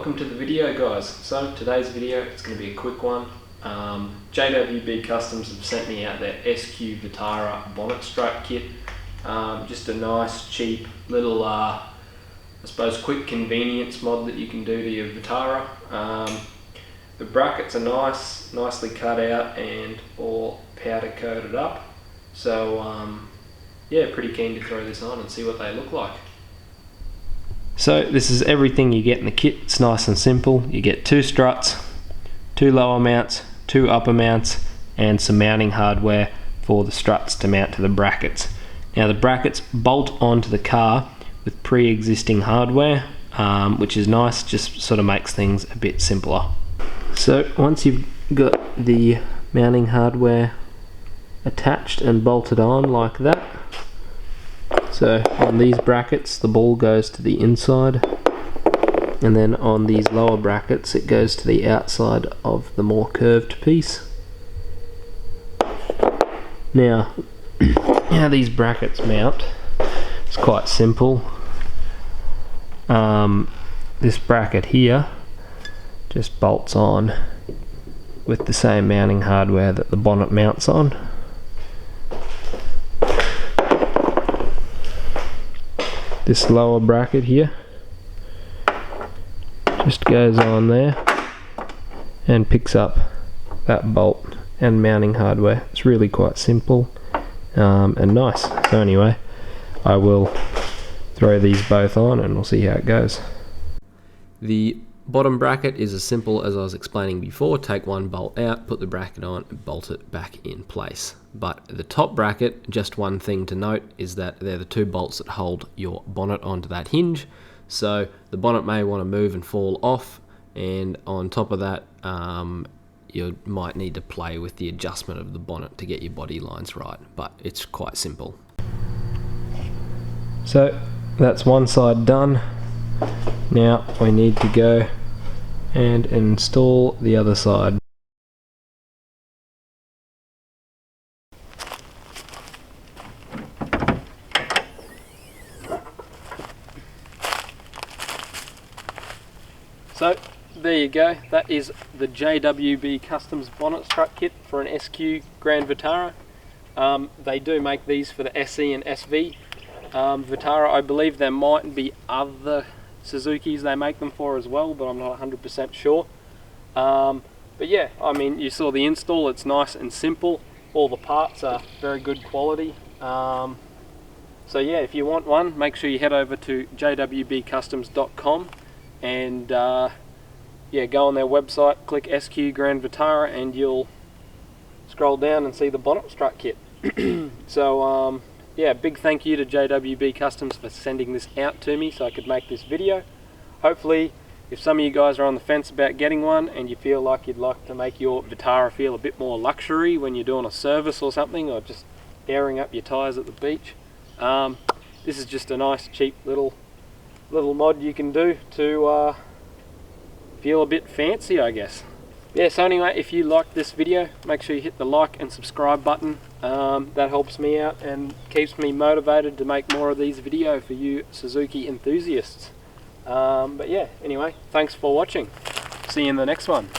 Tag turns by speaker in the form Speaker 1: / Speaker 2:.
Speaker 1: welcome to the video, guys. So today's video, it's going to be a quick one. JWB Customs have sent me out their SQ Vitara bonnet strut kit. Just a nice cheap little I suppose quick convenience mod that you can do to your Vitara. The brackets are nicely cut out and all powder coated up, so yeah, pretty keen to throw this on and see what they look like. So this is everything you get in the kit. It's nice and simple. You get 2 struts, 2 lower mounts, 2 upper mounts, and some mounting hardware for the struts to mount to the brackets. Now the brackets bolt onto the car with pre-existing hardware, which is nice, just sort of makes things a bit simpler. So once you've got the mounting hardware attached and bolted on like that, so on these brackets the ball goes to the inside, and then on these lower brackets it goes to the outside of the more curved piece. Now how these brackets mount, it's quite simple. This bracket here just bolts on with the same mounting hardware that the bonnet mounts on. This lower bracket here just goes on there and picks up that bolt and mounting hardware. It's really quite simple and nice. So anyway, I will throw these both on and we'll see how it goes. The bottom bracket is as simple as I was explaining before. Take one bolt out, put the bracket on, and bolt it back in place. But the top bracket, just one thing to note, is that they're the 2 bolts that hold your bonnet onto that hinge. So the bonnet may want to move and fall off, and on top of that, you might need to play with the adjustment of the bonnet to get your body lines right, but it's quite simple. So that's one side done. Now we need to go and install the other side. So there you go, that is the JWB Customs bonnet strut kit for an SQ Grand Vitara. They do make these for the SE and SV Vitara. I believe there might be other Suzukis they make them for as well, but I'm not 100% sure. But yeah, I mean, you saw the install, it's nice and simple. All the parts are very good quality. So yeah, if you want one, make sure you head over to jwbcustoms.com and yeah, go on their website, click SQ Grand Vitara, and you'll scroll down and see the bonnet strut kit. So yeah, big thank you to JWB Customs for sending this out to me so I could make this video. Hopefully, if some of you guys are on the fence about getting one and you feel like you'd like to make your Vitara feel a bit more luxury when you're doing a service or something, or just airing up your tyres at the beach, this is just a nice cheap little mod you can do to feel a bit fancy, I guess. Yeah, so anyway, if you liked this video, make sure you hit the like and subscribe button. That helps me out and keeps me motivated to make more of these videos for you Suzuki enthusiasts. But yeah, anyway, thanks for watching. See you in the next one.